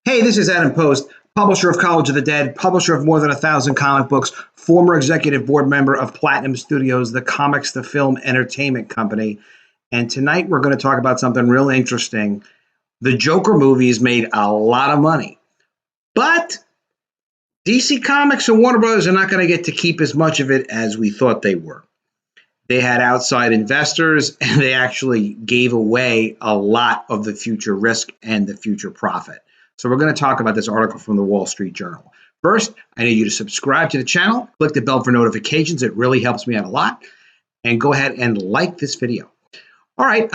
Hey, this is Adam Post, publisher of College of the Dead, publisher of more than 1,000 comic books, former executive board member of Platinum Studios, the comics to film entertainment company. And tonight we're going to talk about something real interesting. The Joker movies made a lot of money, but DC Comics and Warner Brothers are not going to get to keep as much of it as we thought they were. They had outside investors and they actually gave away a lot of the future risk and the future profit. So we're going to talk about this article from the Wall Street Journal. First, I need you to subscribe to the channel, click the bell for notifications. It really helps me out a lot. And go ahead and like this video. All right,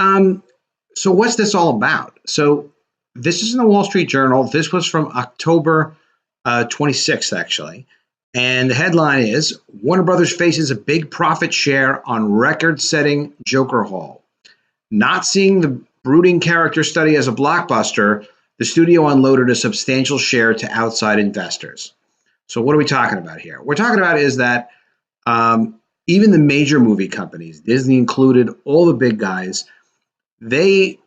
so what's this all about? So this is in the Wall Street Journal. This was from October 26th, actually. And the headline is, Warner Brothers faces a big profit share on record-setting Joker haul. Not seeing the brooding character study as a blockbuster, the studio unloaded a substantial share to outside investors. So what are we talking about here? We're talking about is that even the major movie companies, Disney included, all the big guys, they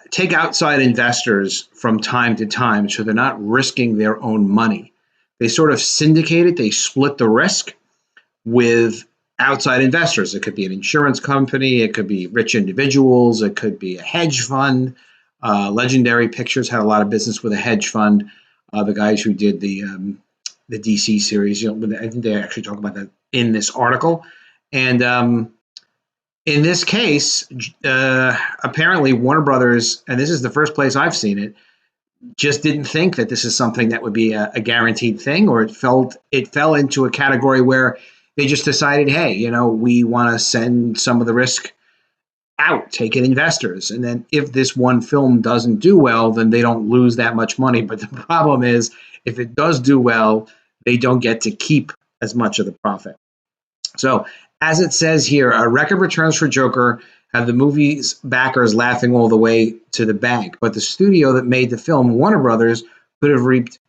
take outside investors from time to time, so they're not risking their own money. They sort of syndicate it. They split the risk with outside investors. It could be an insurance company. It could be rich individuals. It could be a hedge fund. Legendary Pictures had a lot of business with a hedge fund. The guys who did the DC series, I think they actually talk about that in this article. And in this case, apparently Warner Brothers, and this is the first place I've seen it, just didn't think that this is something that would be a guaranteed thing, or it fell into a category where they just decided, hey, we want to send some of the risk out, take in investors. And then if this one film doesn't do well, then they don't lose that much money. But the problem is, if it does do well, they don't get to keep as much of the profit. So as it says here, record returns for Joker have the movie's backers laughing all the way to the bank. But the studio that made the film, Warner Brothers, could have reaped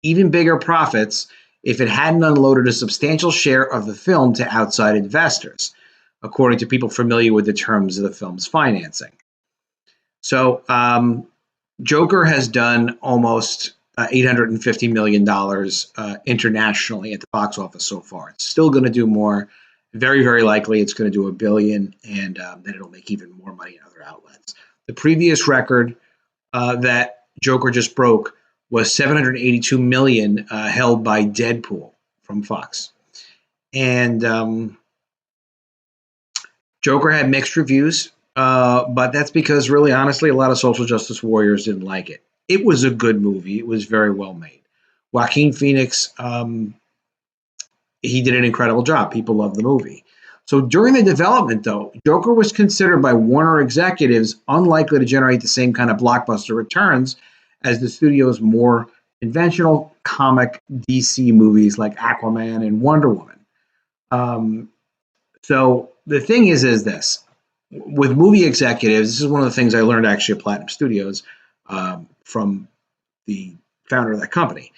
even bigger profits if it hadn't unloaded a substantial share of the film to outside investors, according to people familiar with the terms of the film's financing. So Joker has done almost $850 million internationally at the box office so far. It's still going to do more. Very, very likely it's going to do $1 billion, and then it'll make even more money in other outlets. The previous record that Joker just broke was $782 million held by Deadpool from Fox. And Joker had mixed reviews, but that's because, really honestly, a lot of social justice warriors didn't like it. It was a good movie. It was very well made. Joaquin Phoenix, he did an incredible job. People loved the movie. So during the development, though, Joker was considered by Warner executives unlikely to generate the same kind of blockbuster returns as the studio's more conventional comic DC movies like Aquaman and Wonder Woman. So the thing is this. With movie executives, this is one of the things I learned actually at Platinum Studios from the founder of that company.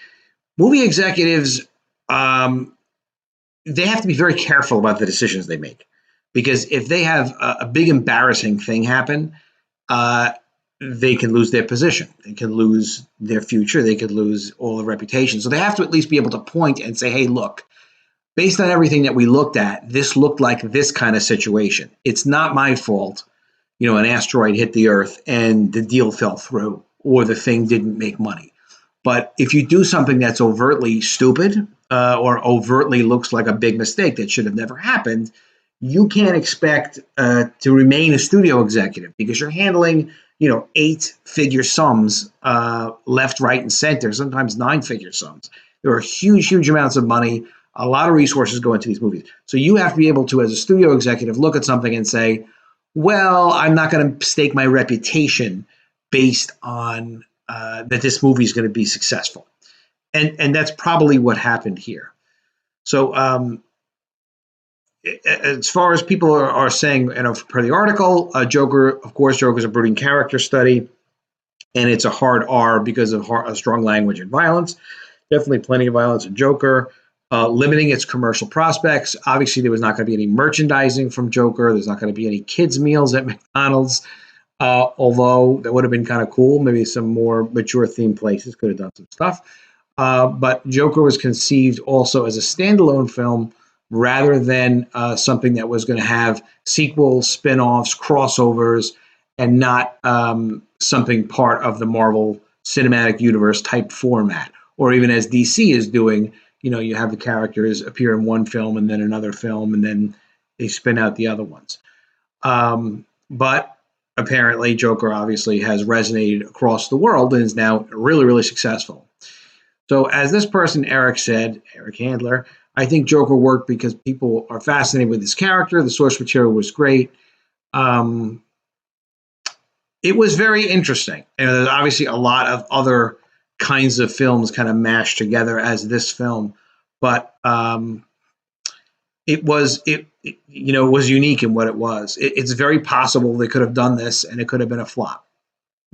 Movie executives, they have to be very careful about the decisions they make, because if they have a big embarrassing thing happen, they can lose their position. They can lose their future. They could lose all their reputation. So they have to at least be able to point and say, hey, look, based on everything that we looked at, this looked like this kind of situation. It's not my fault, an asteroid hit the Earth and the deal fell through or the thing didn't make money. But if you do something that's overtly stupid or overtly looks like a big mistake that should have never happened, you can't expect to remain a studio executive, because you're handling, 8-figure sums left, right, and center, sometimes 9-figure sums. There are huge, huge amounts of money. A lot of resources go into these movies. So you have to be able to, as a studio executive, look at something and say, well, I'm not going to stake my reputation based on that this movie is going to be successful. And that's probably what happened here. So as far as people are saying, per the article, Joker is a brooding character study, and it's a hard R because of strong language and violence. Definitely plenty of violence in Joker. Limiting its commercial prospects. Obviously, there was not going to be any merchandising from Joker. There's not going to be any kids' meals at McDonald's. Although that would have been kind of cool. Maybe some more mature themed places could have done some stuff. But Joker was conceived also as a standalone film rather than something that was going to have sequels, spin-offs, crossovers, and not something part of the Marvel Cinematic Universe type format, or even as DC is doing. You have the characters appear in one film and then another film, and then they spin out the other ones. But apparently, Joker obviously has resonated across the world and is now really, really successful. So, as this person, Eric said, Eric Handler, I think Joker worked because people are fascinated with his character. The source material was great. Um, it was very interesting. And there's obviously a lot of other kinds of films kind of mashed together as this film, but it was unique in what it was. It's very possible they could have done this and it could have been a flop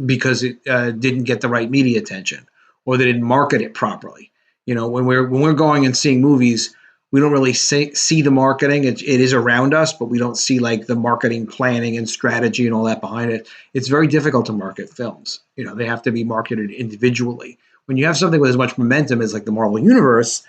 because it didn't get the right media attention, or they didn't market it properly. When we're going and seeing movies, we don't really see the marketing. It is around us, but we don't see like the marketing planning and strategy and all that behind it. It's very difficult to market films. They have to be marketed individually. When you have something with as much momentum as like the Marvel Universe,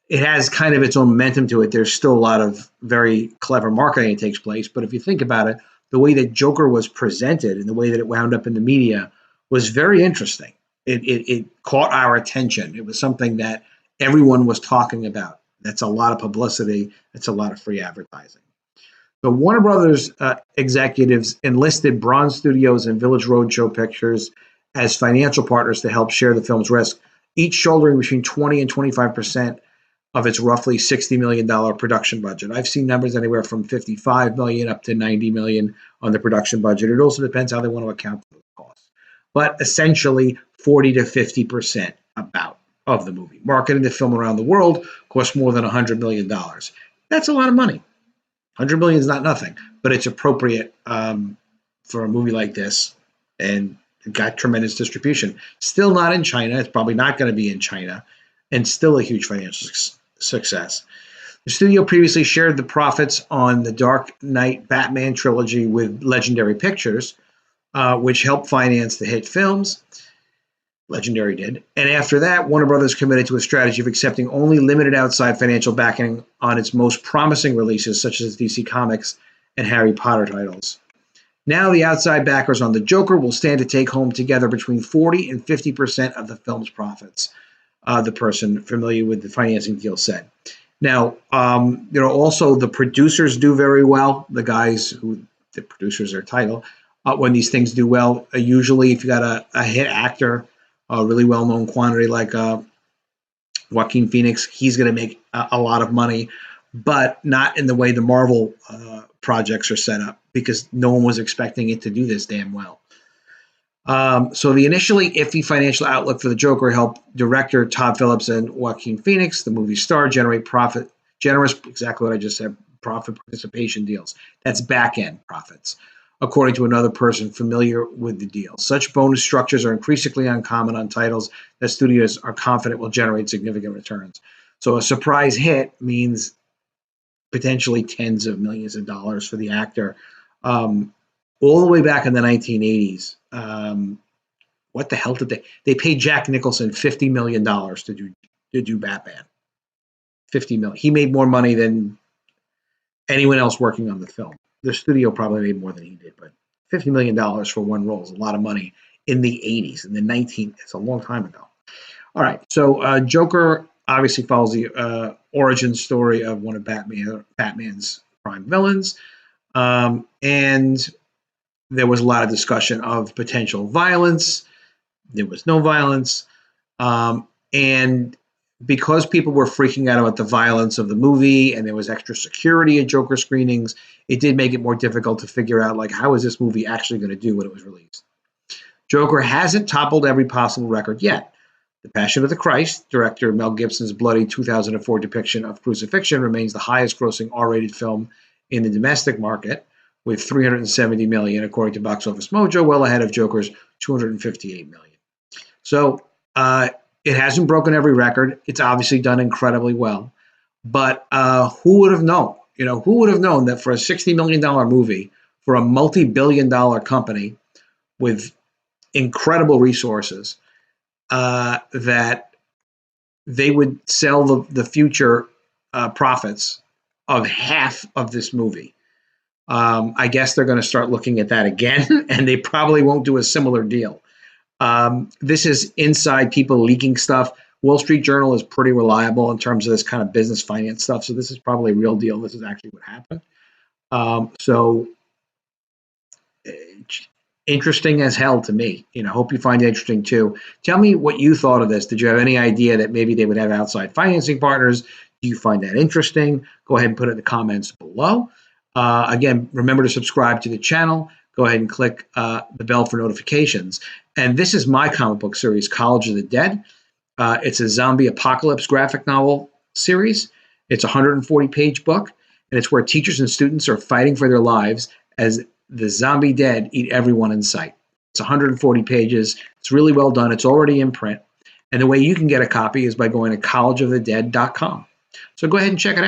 it has kind of its own momentum to it. There's still a lot of very clever marketing that takes place. But if you think about it, the way that Joker was presented and the way that it wound up in the media was very interesting. It caught our attention. It was something that everyone was talking about. That's a lot of publicity. That's a lot of free advertising. The Warner Brothers executives enlisted Bronze Studios and Village Roadshow Pictures as financial partners to help share the film's risk, each shouldering between 20 and 25% of its roughly $60 million production budget. I've seen numbers anywhere from $55 million up to $90 million on the production budget. It also depends how they want to account for those costs. But essentially 40 to 50% about of the movie. Marketing the film around the world costs more than $100 million. That's a lot of money. $100 million is not nothing, but it's appropriate for a movie like this, and it got tremendous distribution. Still not in China. It's probably not going to be in China, and still a huge financial success. The studio previously shared the profits on the Dark Knight Batman trilogy with Legendary Pictures, which helped finance the hit films. Legendary did. And after that, Warner Brothers committed to a strategy of accepting only limited outside financial backing on its most promising releases, such as DC Comics and Harry Potter titles. Now the outside backers on the Joker will stand to take home together between 40 and 50% of the film's profits, the person familiar with the financing deal said. Now, also the producers do very well. The guys the producers are title. When these things do well, usually if you got a hit actor, a really well-known quantity like Joaquin Phoenix, he's going to make a lot of money, but not in the way the Marvel projects are set up, because no one was expecting it to do this damn well. So the initially iffy financial outlook for the Joker helped director Todd Phillips and Joaquin Phoenix, the movie star, generate exactly what I just said, profit participation deals. That's back-end profits, according to another person familiar with the deal. Such bonus structures are increasingly uncommon on titles that studios are confident will generate significant returns. So a surprise hit means potentially tens of millions of dollars for the actor. All the way back in the 1980s, what the hell did they paid Jack Nicholson $50 million to do Batman. $50 million. He made more money than anyone else working on the film. The studio probably made more than he did, but $50 million for one role is a lot of money in the 80s. In the 19, it's a long time ago. All right, so Joker obviously follows the origin story of one of Batman's prime villains, and there was a lot of discussion of potential violence. There was no violence, and because people were freaking out about the violence of the movie and there was extra security at Joker screenings, it did make it more difficult to figure out, like, how is this movie actually going to do when it was released? Joker hasn't toppled every possible record yet. The Passion of the Christ, director Mel Gibson's bloody 2004 depiction of crucifixion, remains the highest-grossing R-rated film in the domestic market, with $370 million, according to Box Office Mojo, well ahead of Joker's $258 million. So, it hasn't broken every record. It's obviously done incredibly well. But who would have known? Who would have known that for a $60 million movie for a multi-billion-dollar company with incredible resources that they would sell the future profits of half of this movie. I guess they're going to start looking at that again, and they probably won't do a similar deal. This is inside people leaking stuff. Wall Street Journal is pretty reliable in terms of this kind of business finance stuff. So this is probably a real deal. This is actually what happened. So interesting as hell to me. Hope you find it interesting too. Tell me what you thought of this. Did you have any idea that maybe they would have outside financing partners? Do you find that interesting? Go ahead and put it in the comments below. Again, remember to subscribe to the channel. Go ahead and click the bell for notifications. And this is my comic book series, College of the Dead. It's a zombie apocalypse graphic novel series. It's a 140-page book, and it's where teachers and students are fighting for their lives as the zombie dead eat everyone in sight. It's 140 pages. It's really well done. It's already in print. And the way you can get a copy is by going to collegeofthedead.com. So go ahead and check it out.